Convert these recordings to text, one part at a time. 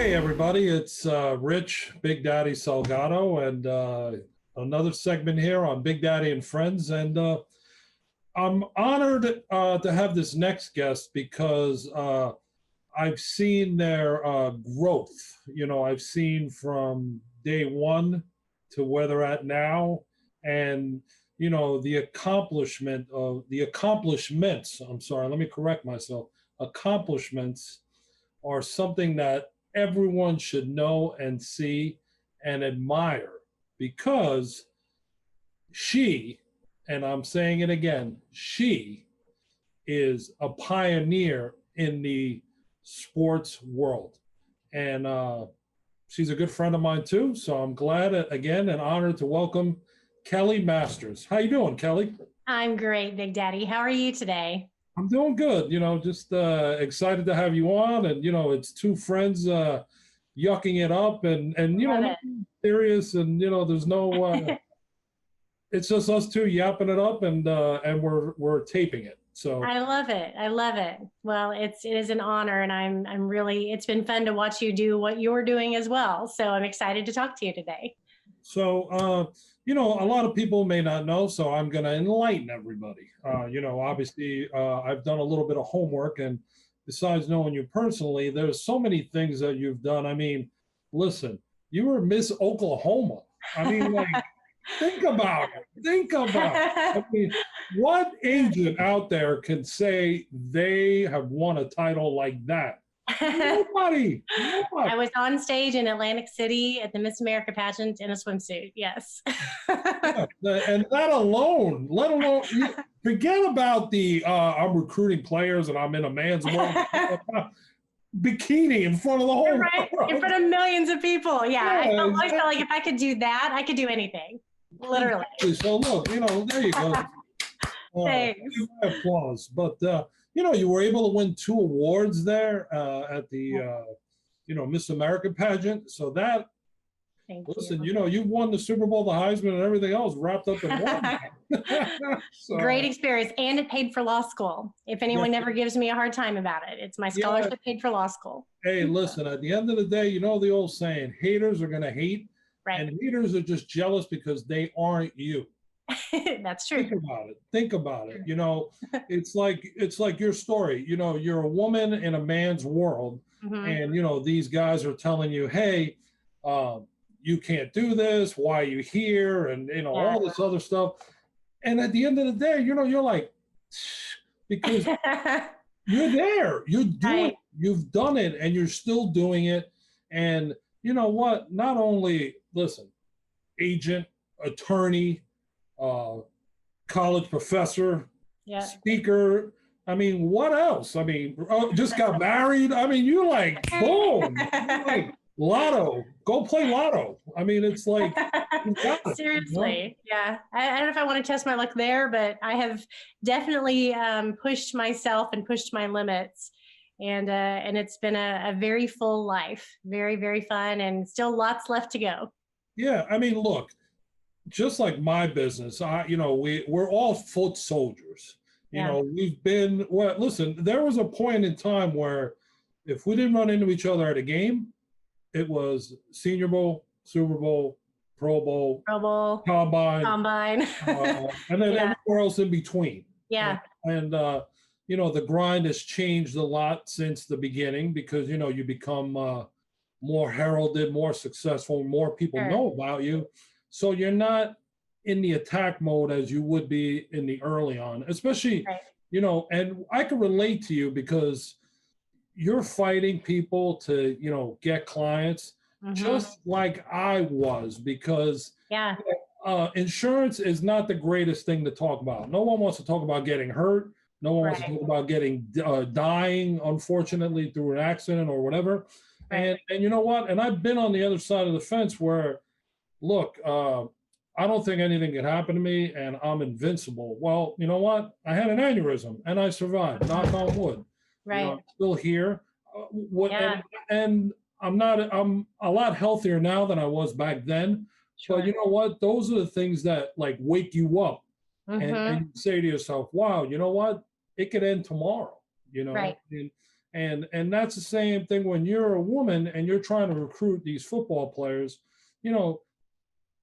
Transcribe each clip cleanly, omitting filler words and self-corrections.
Hey everybody, it's Rich, Big Daddy Salgado, and another segment here on Big Daddy and Friends. And I'm honored to have this next guest because I've seen their growth. I've seen from day one to where they're at now, and the accomplishments. I'm sorry, let me correct myself. Accomplishments are something that everyone should know and see and admire because she, and I'm saying it again, she is a pioneer in the sports world. And she's a good friend of mine too. So I'm glad, again, and honored to welcome Kelli Masters. How you doing, Kelli? I'm great, Big Daddy. How are you today? I'm doing good, just excited to have you on. And, it's two friends yucking it up and Love nothing serious. And, there's no, it's just us two yapping it up and we're taping it. So I love it. I love it. Well, it is an honor, and I'm really, it's been fun to watch you do what you're doing as well. So I'm excited to talk to you today. So, a lot of people may not know, so I'm going to enlighten everybody. Obviously, I've done a little bit of homework, and besides knowing you personally, there's so many things that you've done. I mean, listen, you were Miss Oklahoma. I mean, like, think about it. Think about it. I mean, what agent out there can say they have won a title like that? Nobody. I was on stage in Atlantic City at the Miss America pageant in a swimsuit. Yes. Yeah, and that alone, let alone, forget about the I'm recruiting players and I'm in a man's world. Bikini in front of the whole right, world. in front of millions of people. Yeah, I felt exactly. like if I could do that, I could do anything. Literally. So look, there you go. Thanks. Applause. But you were able to win 2 awards there at the Miss America pageant. So that, listen, you won the Super Bowl, the Heisman, and everything else wrapped up in one. So, great experience, and it paid for law school. If anyone ever gives me a hard time about it, it's my scholarship paid for law school. Hey, listen, at the end of the day, the old saying, haters are going to hate, and haters are just jealous because they aren't you. That's true. Think about it. It's like your story. You're a woman in a man's world, and these guys are telling you, hey, you can't do this. Why are you here? And all this other stuff. And at the end of the day, you're like, because you're there. You're doing it. You've done it, and you're still doing it. And you know what? Not only, listen, agent, attorney, college professor, speaker. I mean, what else? I mean, just got married. I mean, you're like, boom. You're like, lotto. Go play lotto. I mean, it's like, seriously. Yeah. I don't know if I want to test my luck there, but I have definitely pushed myself and pushed my limits. And it's been a very full life, very, very fun, and still lots left to go. Yeah. I mean, look, just like my business, we're all foot soldiers. We've been, listen, there was a point in time where if we didn't run into each other at a game, it was Senior Bowl, Super Bowl, Pro Bowl, Combine, and then everywhere else in between. Yeah. And, the grind has changed a lot since the beginning because, you become more heralded, more successful, more people know about you. So you're not in the attack mode as you would be in the early on, especially, and I can relate to you because you're fighting people to, get clients just like I was because insurance is not the greatest thing to talk about. No one wants to talk about getting hurt. No one wants to talk about getting dying, unfortunately, through an accident or whatever. And you know what? And I've been on the other side of the fence where, look, I don't think anything can happen to me and I'm invincible. Well, you know what? I had an aneurysm and I survived, knock on wood. Right. I'm still here. And I'm a lot healthier now than I was back then. Sure. But you know what? Those are the things that like wake you up and you say to yourself, wow, you know what? It could end tomorrow, Right. And that's the same thing when you're a woman and you're trying to recruit these football players. You know,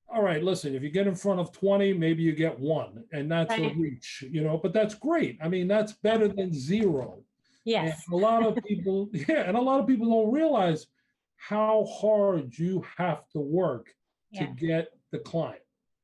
all right, listen, if you get in front of 20, maybe you get one, and that's a Right. reach, but that's great. I mean, that's better than zero. And Yes. a lot of people, yeah, and a lot of people don't realize how hard you have to work to Yeah. get the client.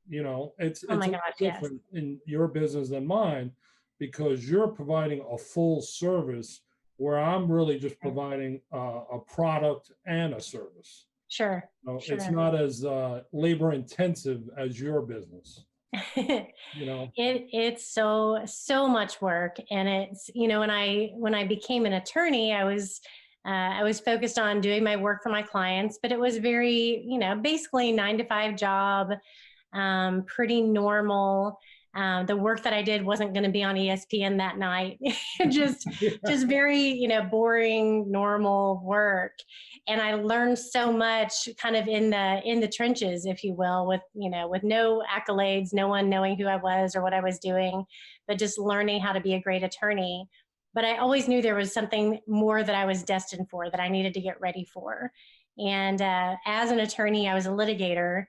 It's Oh it's my a gosh, little yes. different in your business than mine because you're providing a full service where I'm really just Right. providing a product and a service. Sure. It's Sure. not as labor intensive as your business. You know, It's so much work, and it's when I became an attorney, I was focused on doing my work for my clients, but it was very basically 9 to 5 job, pretty normal. The work that I did wasn't going to be on ESPN that night. just yeah. just very boring normal work, and I learned so much kind of in the trenches, if you will, with no accolades, no one knowing who I was or what I was doing, but just learning how to be a great attorney. But I always knew there was something more that I was destined for, that I needed to get ready for. And as an attorney, I was a litigator.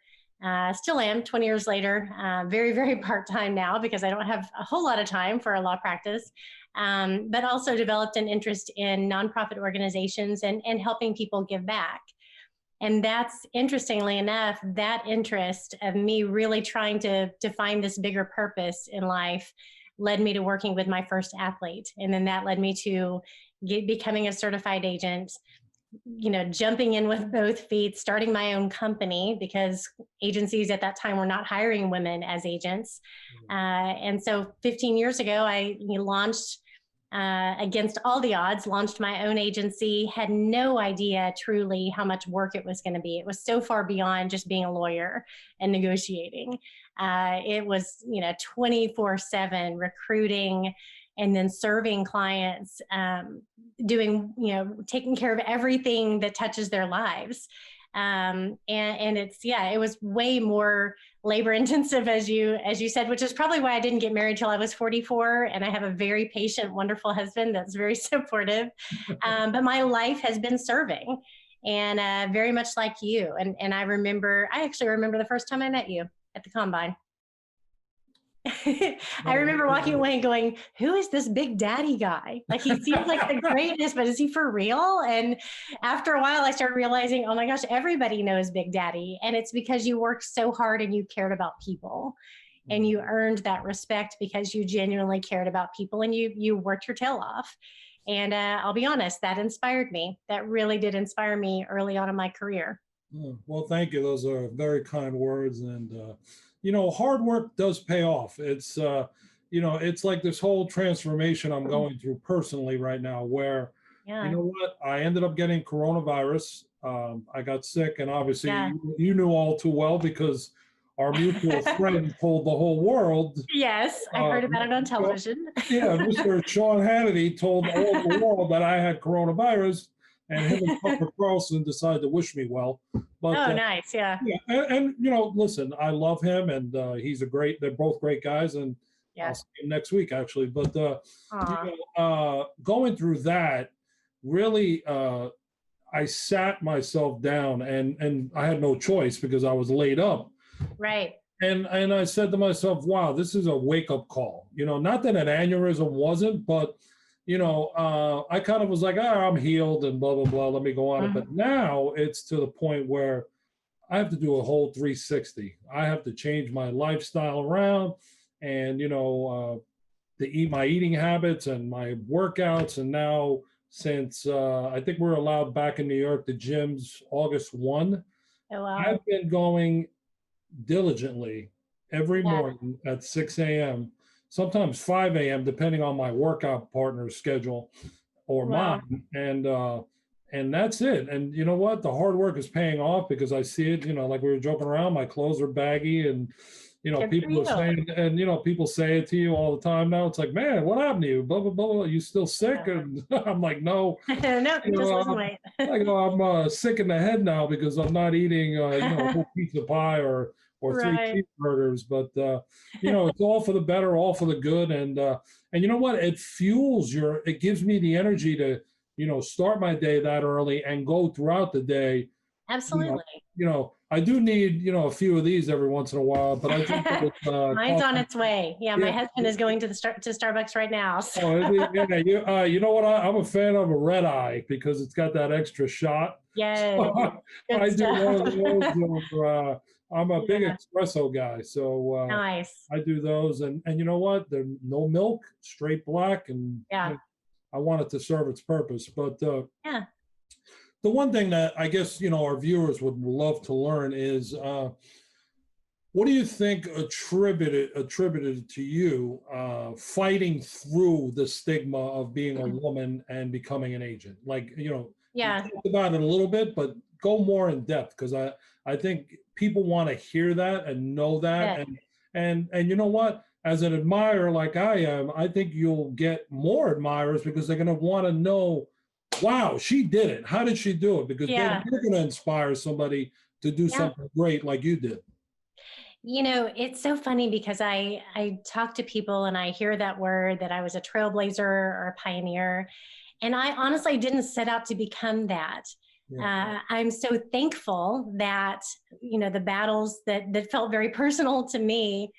Still am 20 years later, very, very part time now because I don't have a whole lot of time for a law practice, but also developed an interest in nonprofit organizations and helping people give back. And that's, interestingly enough, that interest of me really trying to find this bigger purpose in life led me to working with my first athlete. And then that led me to becoming a certified agent, jumping in with both feet, starting my own company because agencies at that time were not hiring women as agents. And so 15 years ago, I launched, against all the odds, launched my own agency, had no idea truly how much work it was going to be. It was so far beyond just being a lawyer and negotiating. It was, 24/7 recruiting and then serving clients, doing, taking care of everything that touches their lives. And it's, yeah, it was way more labor intensive, as you said, which is probably why I didn't get married till I was 44. And I have a very patient, wonderful husband that's very supportive. But my life has been serving, and very much like you. And I actually remember the first time I met you at the combine. I remember walking away and going, who is this big daddy guy? Like, he seems like the greatest, but is he for real? And after a while, I started realizing, oh my gosh, everybody knows Big Daddy. And it's because you worked so hard and you cared about people. And you earned that respect because you genuinely cared about people and you worked your tail off. And I'll be honest, that inspired me. That really did inspire me early on in my career. Well, thank you. Those are very kind words. And, hard work does pay off. It's like this whole transformation I'm going through personally right now where, you Yeah. know what, I ended up getting coronavirus. I got sick, and obviously Yeah. you knew all too well because our mutual friend told the whole world. Yes, I heard about it on television. Yeah, Mr. Sean Hannity told all the world that I had coronavirus, and him and Tucker Carlson decided to wish me well. But Oh, nice. Yeah. yeah, and listen, I love him, and they're both great guys, and I'll Yeah. see him next week actually. But Aw. going through that, really, I sat myself down, and I had no choice because I was laid up. Right. And I said to myself, wow, this is a wake up call. Not that an aneurysm wasn't, but I kind of was like, I'm healed and blah, blah, blah. Let me go on it. But now it's to the point where I have to do a whole 360. I have to change my lifestyle around and, my eating habits and my workouts. And now, since I think we're allowed back in New York, the gyms August 1, Oh, wow. I've been going diligently every Yeah. morning at 6 a.m., sometimes 5 a.m., depending on my workout partner's schedule or Wow. mine. And that's it. And you know what? The hard work is paying off because I see it, like we were joking around, my clothes are baggy and Good for people are you. saying, and people say it to you all the time now. It's like, man, what happened to you? Blah, blah, blah, blah. You still sick? Yeah. And I'm like, no, No, just listen, wait. I'm sick in the head now because I'm not eating, a whole pizza pie or three Right. cheeseburgers. But it's all for the better, all for the good, and you know what? It gives me the energy to start my day that early and go throughout the day. Absolutely. I do need, a few of these every once in a while, but I think that it's, Mine's on its way. Yeah, my yeah. husband is going to Starbucks right now. So. Oh, you know what? I'm a fan of a red eye because it's got that extra shot. Yes. I do one of Stuff. those. I'm a big Yeah. espresso guy, so Nice. I do those, and you know what? There's no milk, straight black, and Yeah. I want it to serve its purpose. But Yeah. the one thing that I guess our viewers would love to learn is what do you think attributed to you fighting through the stigma of being a woman and becoming an agent? Like, you Yeah. talked about it a little bit, but go more in depth, because I think people want to hear that and know that. Yeah. And you know what? As an admirer like I am, I think you'll get more admirers because they're going to want to know, wow, she did it. How did she do it? Because Yeah. they're going to inspire somebody to do something great like you did. It's so funny because I talk to people and I hear that word, that I was a trailblazer or a pioneer. And I honestly didn't set out to become that. Yeah. I'm so thankful that, the battles that felt very personal to me,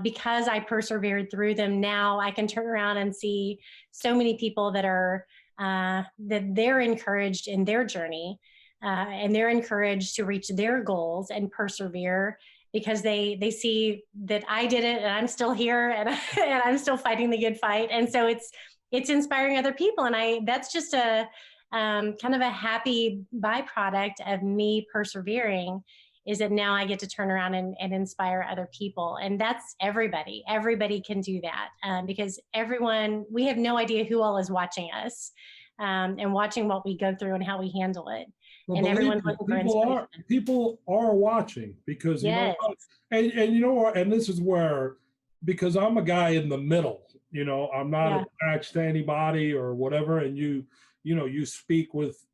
because I persevered through them. Now I can turn around and see so many people that are, that they're encouraged in their journey, and they're encouraged to reach their goals and persevere, because they see that I did it and I'm still here, and I'm still fighting the good fight. And so it's inspiring other people. And that's just a kind of a happy byproduct of me persevering, is that now I get to turn around and inspire other people. And that's everybody. Everybody can do that, because we have no idea who all is watching us, and watching what we go through and how we handle it. Well, and everyone's looking for inspiration. People are watching, because yes. and this is where, because I'm a guy in the middle, I'm not attached to anybody or whatever, and you speak with,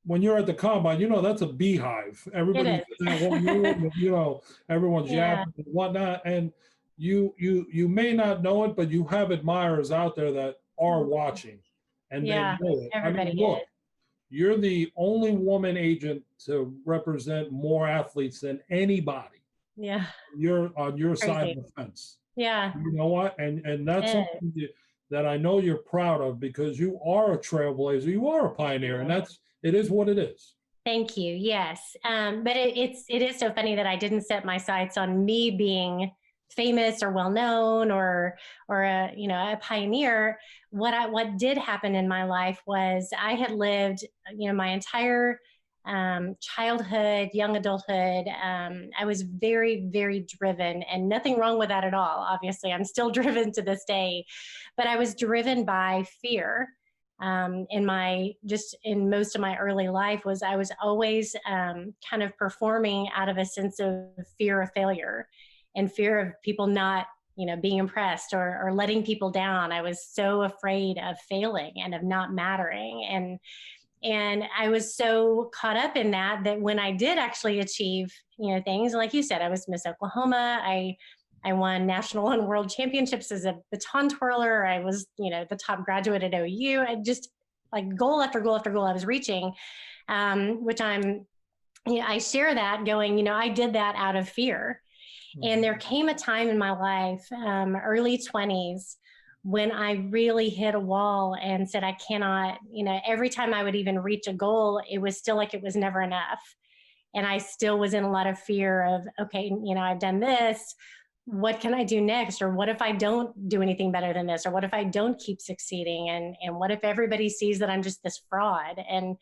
when you're at the combine, that's a beehive. Everybody's in that one room, everyone's yapping and whatnot, and you may not know it, but you have admirers out there that are watching, and they know it. Everybody look, is. You're the only woman agent to represent more athletes than anybody. Yeah. You're on your side of the fence. Yeah. You know what? And that's something that I know you're proud of, because you are a trailblazer, you are a pioneer, and it is what it is. Thank you. Yes. But it is so funny that I didn't set my sights on me being famous or well-known or a pioneer. What did happen in my life was I had lived, my entire childhood, young adulthood. I was very, very driven, and nothing wrong with that at all. Obviously, I'm still driven to this day, but I was driven by fear. In most of my early life I was always kind of performing out of a sense of fear of failure and fear of people not, being impressed or letting people down. I was so afraid of failing and of not mattering. And I was so caught up in that when I did actually achieve, things, like you said, I was Miss Oklahoma. I won national and world championships as a baton twirler. I was, the top graduate at OU. I just, like, goal after goal after goal I was reaching, which I share that going, I did that out of fear. And there came a time in my life, early 20s, when I really hit a wall and said, I cannot, every time I would even reach a goal, it was still like it was never enough. And I still was in a lot of fear of, okay, I've done this. What can I do next? Or what if I don't do anything better than this? Or what if I don't keep succeeding? And what if everybody sees that I'm just this fraud? And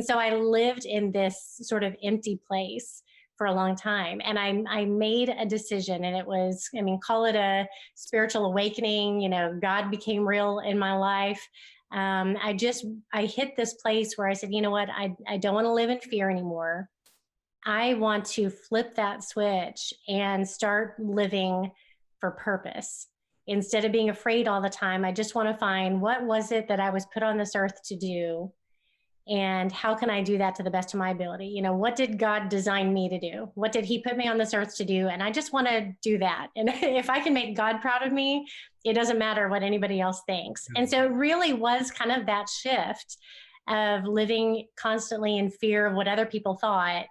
so I lived in this sort of empty place for a long time. And I made a decision, and it was, call it a spiritual awakening. God became real in my life. I hit this place where I said, you know what? I don't want to live in fear anymore. I want to flip that switch and start living for purpose. Instead of being afraid all the time, I just want to find, what was it that I was put on this earth to do? And how can I do that to the best of my ability? You know, what did God design me to do? What did he put me on this earth to do? And I just want to do that. And if I can make God proud of me, it doesn't matter what anybody else thinks. And so it really was kind of that shift of living constantly in fear of what other people thought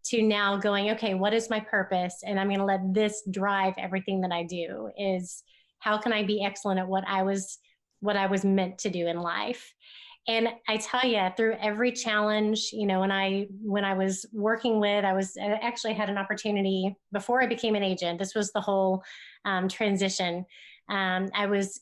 to now going, okay, what is my purpose? And I'm going to let this drive everything that I do. Is how can I be excellent at what I was meant to do in life? And I tell you, through every challenge, you know, when I was working with, I actually had an opportunity before I became an agent. This was the whole transition. I was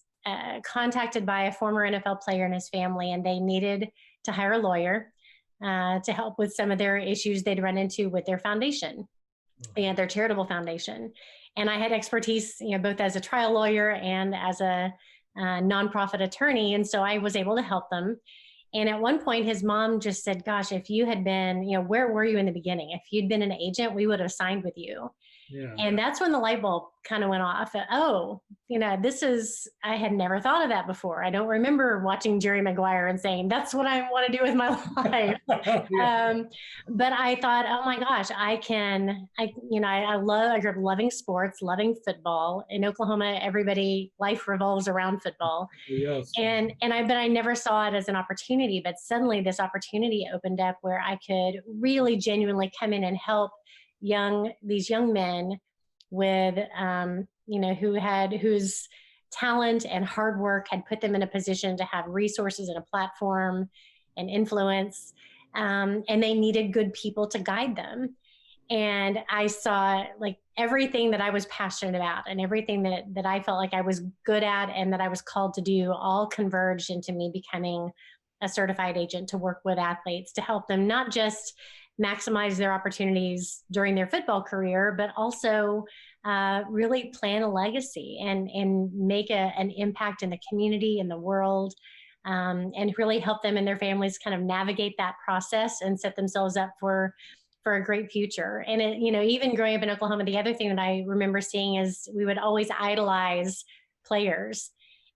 contacted by a former NFL player and his family, and they needed to hire a lawyer to help with some of their issues they'd run into with their foundation and their charitable foundation. And I had expertise, you know, both as a trial lawyer and as a nonprofit attorney. And so I was able to help them. And at one point, his mom just said, gosh, if you had been, you know, where were you in the beginning? If you'd been an agent, we would have signed with you. Yeah. And that's when the light bulb kind of went off. Oh, you know, I had never thought of that before. I don't remember watching Jerry Maguire and saying, that's what I want to do with my life. Yeah. But I thought, oh my gosh, I grew up loving sports, loving football. In Oklahoma, life revolves around football. Yes. But I never saw it as an opportunity, but suddenly this opportunity opened up where I could really genuinely come in and help these young men with, whose talent and hard work had put them in a position to have resources and a platform and influence. And they needed good people to guide them. And I saw like everything that I was passionate about and everything that I felt like I was good at and that I was called to do all converged into me becoming a certified agent to work with athletes to help them not just maximize their opportunities during their football career, but also really plan a legacy and make an impact in the community, in the world, and really help them and their families kind of navigate that process and set themselves up for a great future. And even growing up in Oklahoma, the other thing that I remember seeing is we would always idolize players.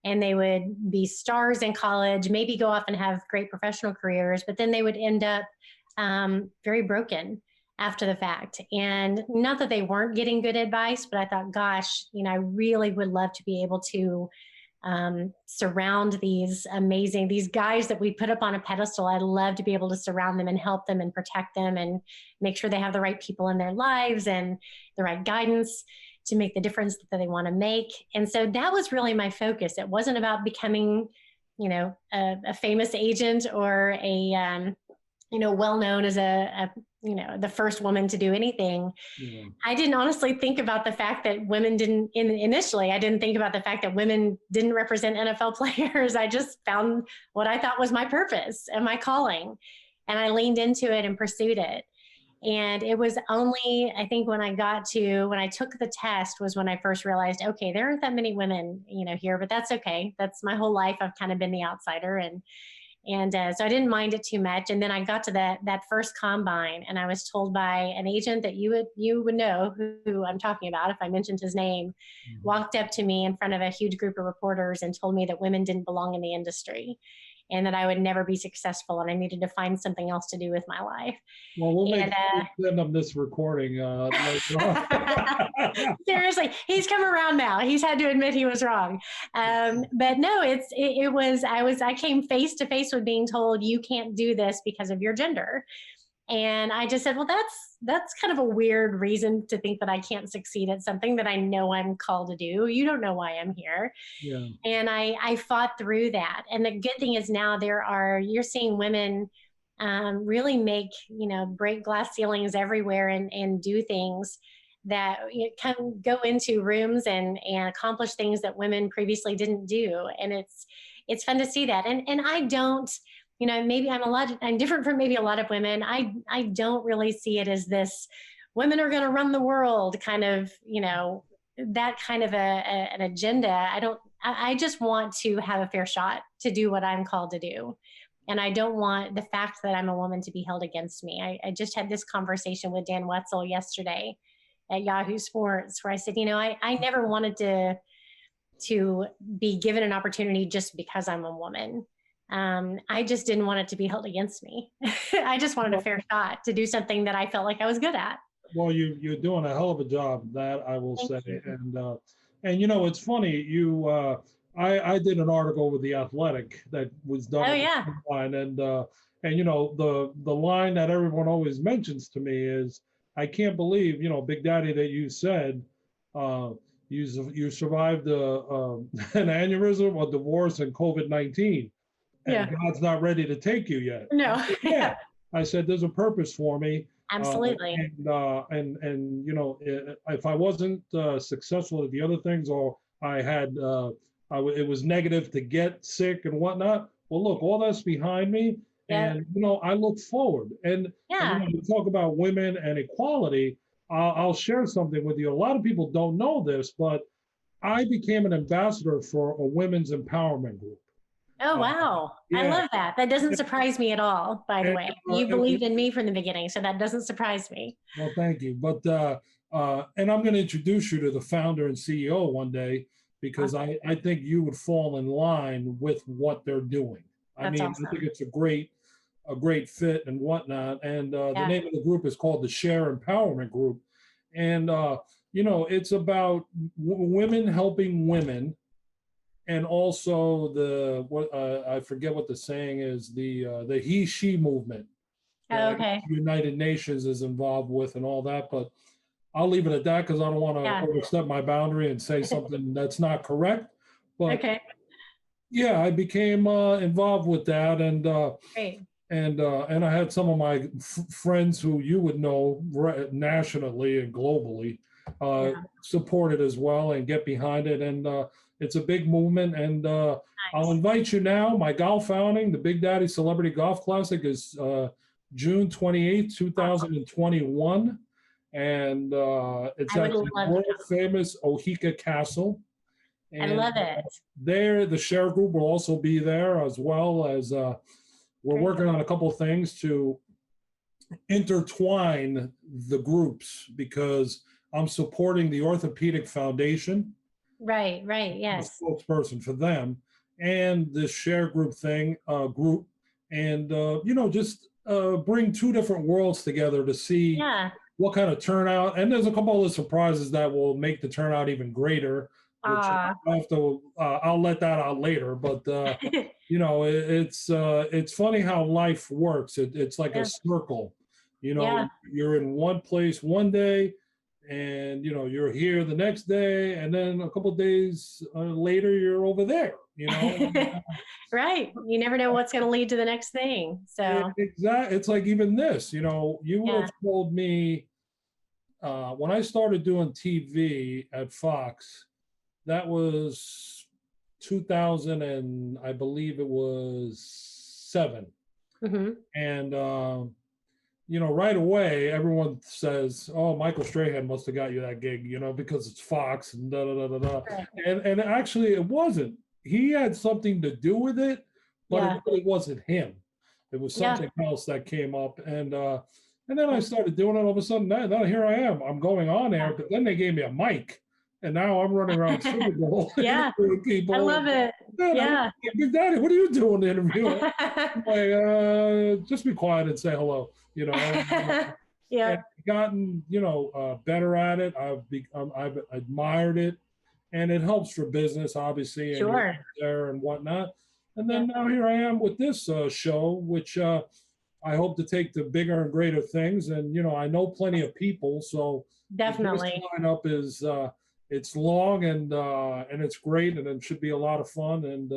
And they would be stars in college, maybe go off and have great professional careers, but then they would end up very broken after the fact. And not that they weren't getting good advice, but I thought, gosh, I really would love to be able to surround these guys that we put up on a pedestal. I'd love to be able to surround them and help them and protect them and make sure they have the right people in their lives and the right guidance to make the difference that they want to make. And so that was really my focus. It wasn't about becoming, a famous agent or a, well-known as the first woman to do anything. Yeah. I didn't honestly think about the fact that women initially, I didn't think about the fact that women didn't represent NFL players. I just found what I thought was my purpose and my calling. And I leaned into it and pursued it. And it was only, I think when I took the test was when I first realized, okay, there aren't that many women, here, but that's okay. That's my whole life. I've kind of been the outsider. And so I didn't mind it too much. And then I got to that first combine, and I was told by an agent that you would know who I'm talking about if I mentioned his name, walked up to me in front of a huge group of reporters and told me that women didn't belong in the industry and that I would never be successful and I needed to find something else to do with my life. Well, we'll send him this recording. Seriously, he's come around now. He's had to admit he was wrong. But no, I came face to face with being told you can't do this because of your gender. And I just said, well, that's kind of a weird reason to think that I can't succeed at something that I know I'm called to do. You don't know why I'm here. Yeah. And I fought through that. And the good thing is now you're seeing women really break glass ceilings everywhere and do things that can go into rooms and accomplish things that women previously didn't do. And it's fun to see that. And I don't, maybe I'm different from maybe a lot of women. I don't really see it as this, women are going to run the world kind of, that kind of an agenda. I just want to have a fair shot to do what I'm called to do. And I don't want the fact that I'm a woman to be held against me. I just had this conversation with Dan Wetzel yesterday at Yahoo Sports where I said, I never wanted to be given an opportunity just because I'm a woman. I just didn't want it to be held against me. I just wanted a fair shot to do something that I felt like I was good at. Well, you're doing a hell of a job, that I will Thank say. you. And you know, it's funny. I did an article with the Athletic that was done Oh at the yeah. Combine, and you know, the line that everyone always mentions to me is, I can't believe, you know, Big Daddy, that you said uh, you survived an aneurysm, a divorce, and COVID-19, and Yeah. God's not ready to take you yet. I No. said, yeah. I said, there's a purpose for me. Absolutely. And you know, if I wasn't successful at the other things, or I had it was negative to get sick and whatnot. Well, look, all that's behind me, Yeah. and you know, I look forward. And you know, you talk about women and equality. I'll share something with you. A lot of people don't know this, but I became an ambassador for a women's empowerment group. Oh, wow. I Yeah. love that. That doesn't surprise me at all, by the And, way. You believed in me from the beginning, so that doesn't surprise me. well, thank you. But and I'm going to introduce you to the founder and CEO one day, because Awesome. I think you would fall in line with what they're doing. I That's mean, I awesome. think it's a great fit and whatnot. And the Yeah. name of the group is called the Share Empowerment Group. And you know, it's about women helping women, and also the what I forget what the saying is, the he she movement Oh, that okay. United Nations is involved with and all that. But I'll leave it at that, because I don't want to Yeah. overstep my boundary and say something that's not correct. But Okay. yeah, I became involved with that, Great. and I had some of my friends who you would know nationally and globally Yeah. support it as well and get behind it. And it's a big movement. And I'll Nice. invite you now. My golf outing, the Big Daddy Celebrity Golf Classic, is June 28th, 2021. And it's I at would the love world to. famous Ohika Castle. I And love it. there, the share group will also be there, as well as we're Great. working on a couple of things to intertwine the groups, because I'm supporting the Orthopedic Foundation, Right, right. the Yes. spokesperson for them, and this share group group, and you know, just bring two different worlds together to see Yeah. what kind of turnout. And there's a couple of surprises that will make the turnout even greater, which I'll let that out later. But you know, it's funny how life works. It's like Yeah. a circle. You know, Yeah. you're in one place one day, and you know, you're here the next day, and then a couple of days later, you're over there. You know. Right. You never know what's going to lead to the next thing. So, Exactly. It's like even this. You know, you would yeah. have told me when I started doing TV at Fox. That was 2000, and I believe it was 7. Hmm. And you know, right away, everyone says, "Oh, Michael Strahan must have got you that gig," you know, because it's Fox and da da da da da. Right. And actually, it wasn't. He had something to do with it, but Yeah. it really wasn't him. It was Yeah. something else that came up, and then I started doing it. All of a sudden, now here I am. I'm going on air, but then they gave me a mic, and now I'm running around Super Bowl Yeah. interviewing people. I love it. Man, Yeah. Big Daddy, what are you doing to interview? Like, just be quiet and say hello. You know. Yeah. And gotten, you know, better at it. I've admired it, and it helps for business, obviously, and you're Sure. out there and whatnot. And then Yeah. now here I am with this show, which I hope to take to bigger and greater things. And you know, I know plenty of people, so this Definitely. lineup is it's long, and it's great, and it should be a lot of fun, and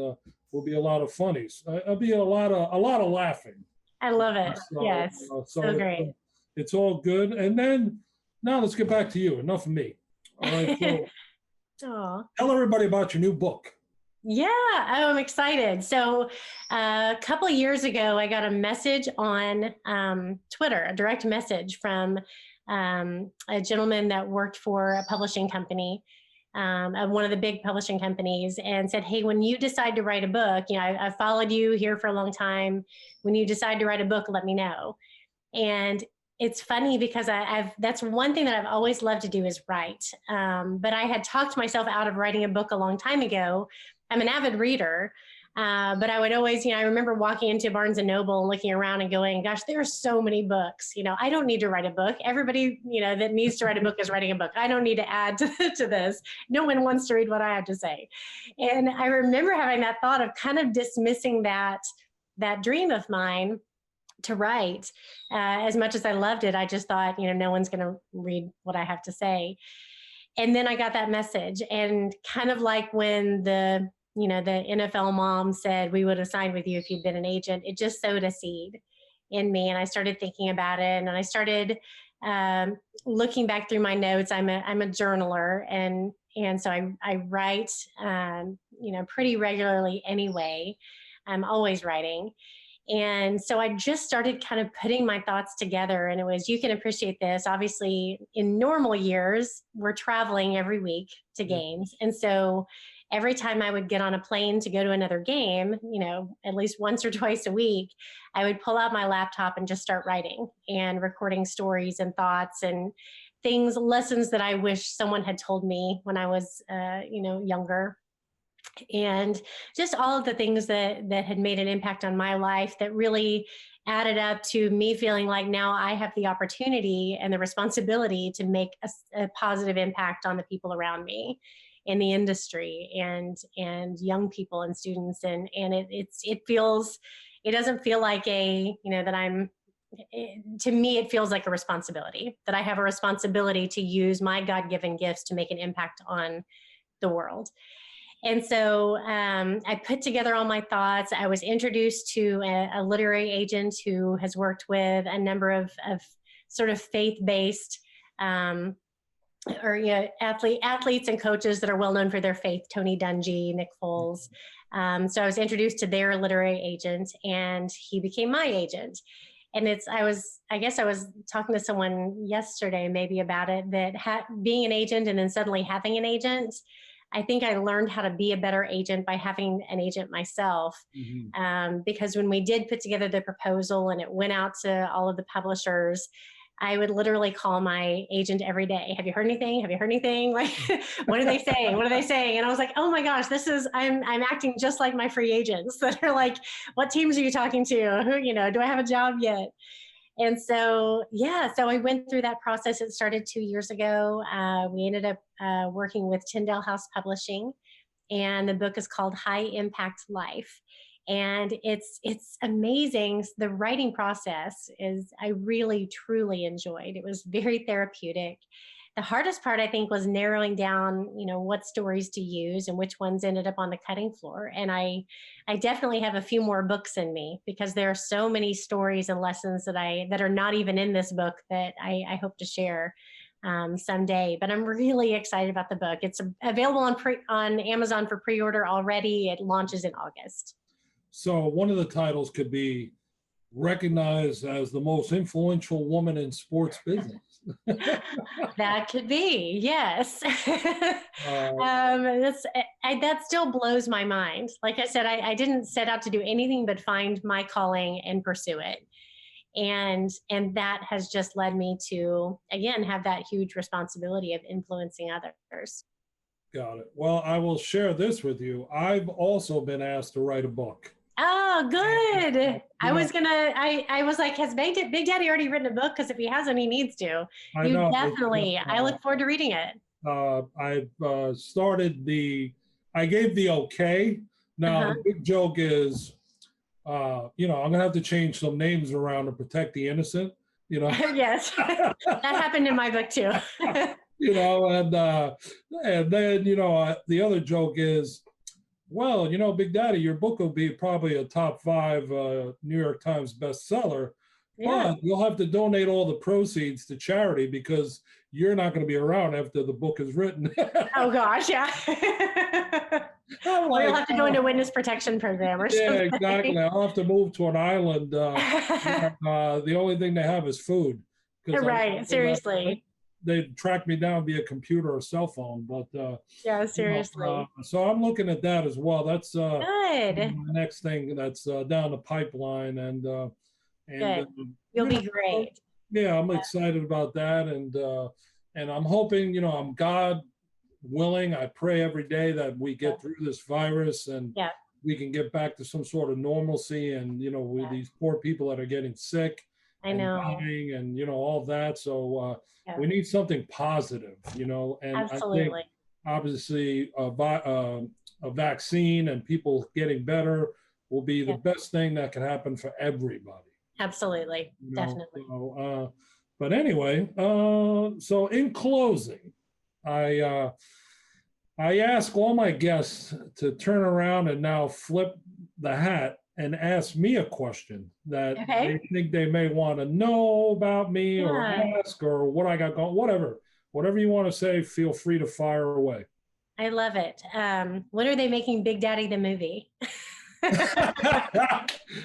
will be a lot of funnies. It'll be a lot of laughing. I love it. So, Yes. So great. it's all good. And then now let's get back to you. Enough of me. All right. So Aw. tell everybody about your new book. Yeah, I'm excited. So, a couple of years ago, I got a message on Twitter, a direct message from a gentleman that worked for a publishing company, one of the big publishing companies, and said, "Hey, when you decide to write a book, you know, I've followed you here for a long time. When you decide to write a book, let me know." And it's funny because that's one thing that I've always loved to do is write. But I had talked myself out of writing a book a long time ago. I'm an avid reader, But I would always, I remember walking into Barnes and Noble and looking around and going, gosh, there are so many books. I don't need to write a book. Everybody, that needs to write a book is writing a book. I don't need to add to this. No one wants to read what I have to say. And I remember having that thought of kind of dismissing that dream of mine to write. As much as I loved it, I just thought, no one's going to read what I have to say. And then I got that message, and kind of like when the NFL mom said, we would have signed with you if you'd been an agent, it just sowed a seed in me. And I started thinking about it, and I started looking back through my notes. I'm a journaler, and so I write, pretty regularly anyway. I'm always writing. And so I just started kind of putting my thoughts together, and it was, you can appreciate this. Obviously, in normal years, we're traveling every week to games. And so every time I would get on a plane to go to another game, at least once or twice a week, I would pull out my laptop and just start writing and recording stories and thoughts and things, lessons that I wish someone had told me when I was, younger. And just all of the things that had made an impact on my life that really added up to me feeling like now I have the opportunity and the responsibility to make a positive impact on the people around me in the industry and young people and students. And it doesn't feel like to me, it feels like a responsibility, that I have a responsibility to use my God-given gifts to make an impact on the world. And so I put together all my thoughts. I was introduced to a literary agent who has worked with a number of sort of faith-based athletes and coaches that are well known for their faith, Tony Dungy, Nick Foles. So I was introduced to their literary agent, and he became my agent. And I was talking to someone yesterday maybe about it, that being an agent and then suddenly having an agent, I think I learned how to be a better agent by having an agent myself. Mm-hmm. Because when we did put together the proposal and it went out to all of the publishers, I would literally call my agent every day. Have you heard anything? Have you heard anything? Like, what are they saying? What are they saying? And I was like, oh my gosh, I'm acting just like my free agents that are like, what teams are you talking to? Who, do I have a job yet? And so, so I went through that process. It started 2 years ago. We ended up working with Tyndale House Publishing, and the book is called High Impact Life. And it's amazing. The writing process I really, truly enjoyed. It was very therapeutic. The hardest part, I think, was narrowing down, what stories to use and which ones ended up on the cutting floor. And I definitely have a few more books in me, because there are so many stories and lessons that are not even in this book that I hope to share someday. But I'm really excited about the book. It's available on Amazon for pre-order already. It launches in August. So one of the titles could be recognized as the most influential woman in sports business. That could be, yes. That still blows my mind. Like I said, I didn't set out to do anything but find my calling and pursue it. And that has just led me to, again, have that huge responsibility of influencing others. Got it. Well, I will share this with you. I've also been asked to write a book. Oh, good. I was like, has Big Daddy already written a book? Because if he hasn't, he needs to. Definitely. I look forward to reading it. I've I gave the okay. Now, the big joke is, I'm going to have to change some names around to protect the innocent, Yes. That happened in my book too. And then, the other joke is, well, Big Daddy, your book will be probably a top 5 New York Times bestseller, but you'll have to donate all the proceeds to charity because you're not going to be around after the book is written. Oh, gosh, yeah. Or you'll have to go into witness protection program or something. Yeah, exactly. I'll have to move to an island. The only thing they have is food. Right, seriously. They'd track me down via computer or cell phone, but seriously. so I'm looking at that as well. That's good. The next thing that's down the pipeline, and good. You'll be great. Yeah, I'm excited about that, and I'm hoping, I'm God willing. I pray every day that we get through this virus and we can get back to some sort of normalcy, and with these poor people that are getting sick I and know. dying, and all that. So Yeah. we need something positive, and I think Absolutely. obviously a vaccine and people getting better will be the Yeah. best thing that can happen for everybody. Absolutely. Definitely. But anyway, so in closing, I I ask all my guests to turn around and now flip the hat and ask me a question that they Okay. think they may want to know about me or Yeah. ask or what I got going, whatever you want to say, feel free to fire away. I love it. When are they making Big Daddy the movie?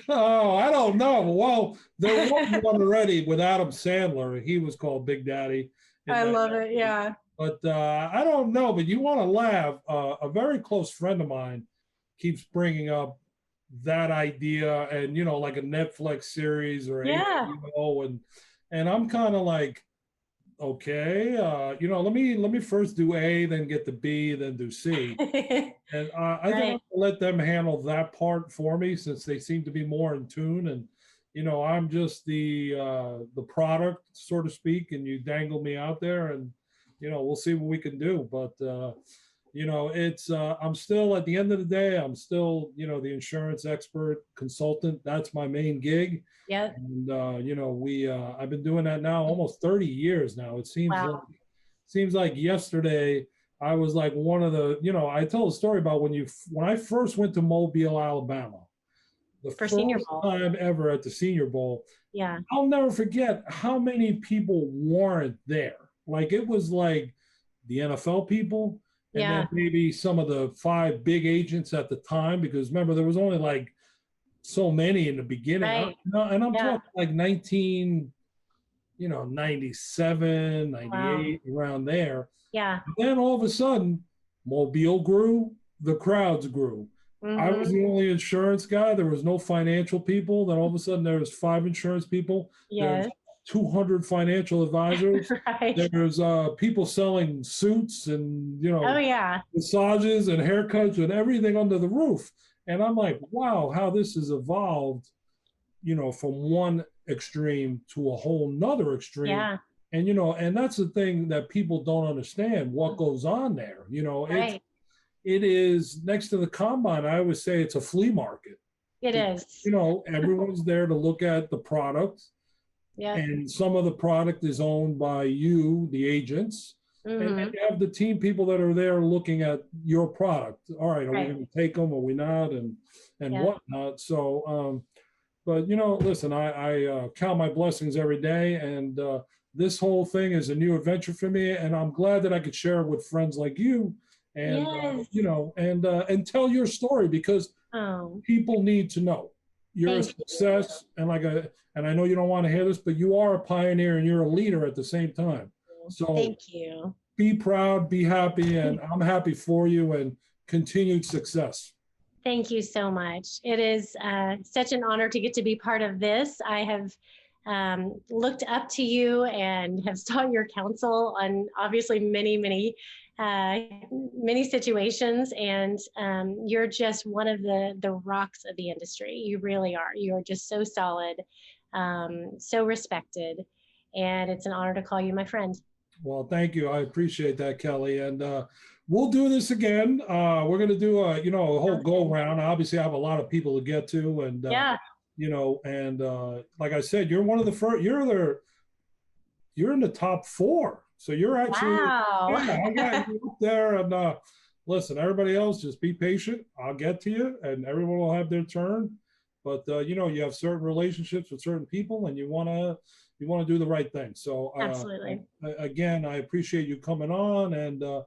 Oh, I don't know. Well, there was one already with Adam Sandler. He was called Big Daddy. I love it. Yeah. But I don't know. But you want to laugh. A very close friend of mine keeps bringing up that idea, and like a Netflix series or Yeah. HBO, and I'm kind of like, okay, let me first do A, then get to B, then do C. And I think Right. I'll let them handle that part for me, since they seem to be more in tune. And I'm just the product, so to speak, and you dangle me out there, and we'll see what we can do. But it's I'm still, at the end of the day, I'm still the insurance expert consultant. That's my main gig. Yep. And we I've been doing that now almost 30 years now. It seems like yesterday I was like one of the, I tell a story about when I first went to Mobile, Alabama, the For first Senior Bowl. time ever at the Senior Bowl. Yeah. I'll never forget how many people weren't there. Like, it was like the NFL people, and Yeah. then maybe some of the 5 big agents at the time, because remember, there was only like so many in the beginning. Right. And I'm Yeah. talking like 97, 98, around there. Yeah. Then all of a sudden, Mobile grew, the crowds grew. I was the only insurance guy. There was no financial people. Then all of a sudden, there's 5 insurance people. Yes. There's 200 financial advisors. Right. There's people selling suits and Oh yeah. massages and haircuts and everything under the roof. And I'm like, wow, how this has evolved, from one extreme to a whole nother extreme. Yeah. And and that's the thing that people don't understand, what goes on there. Right. It is, next to the combine, I always say it's a flea market. It is. Everyone's there to look at the product. Yeah. And some of the product is owned by you, the agents. And then you have the team people that are there looking at your product. All right, are we going to take them? Are we not? And whatnot. So, but listen, I count my blessings every day, and this whole thing is a new adventure for me, and I'm glad that I could share it with friends like you, and and tell your story, because people need to know your success. And and I know you don't want to hear this, but you are a pioneer and you're a leader at the same time. So thank you. Be proud, be happy, and I'm happy for you, and continued success. Thank you so much. It is such an honor to get to be part of this. I have looked up to you and have sought your counsel on obviously many situations, and you're just one of the rocks of the industry. You really are. You are just so solid, so respected, and it's an honor to call you my friend. Well, thank you. I appreciate that, Kelli. And we'll do this again. We're going to do a whole go round. Obviously, I have a lot of people to get to, and like I said, you're one of the first. You're in the top 4, so you're actually I got you up there. And listen, everybody else, just be patient. I'll get to you, and everyone will have their turn. But you have certain relationships with certain people, and you want to do the right thing. So absolutely. Again, I appreciate you coming on, and for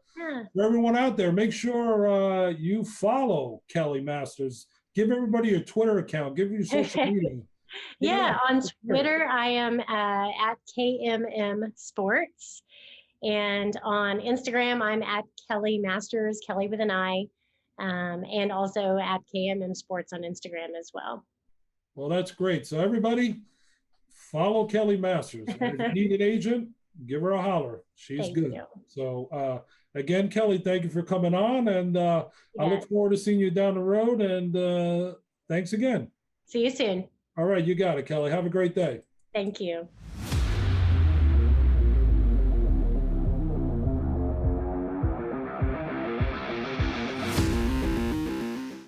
everyone out there, make sure you follow Kelli Masters. Give everybody your Twitter account. Give your social media. On Twitter, I am at KMM Sports, and on Instagram, I'm at Kelli Masters, Kelli with an I, and also at KMM Sports on Instagram as well. Well, that's great. So everybody, follow Kelli Masters. If you need an agent, give her a holler. She's good. So again, Kelli, thank you for coming on, and I look forward to seeing you down the road. And thanks again. See you soon. All right, you got it, Kelli. Have a great day. Thank you.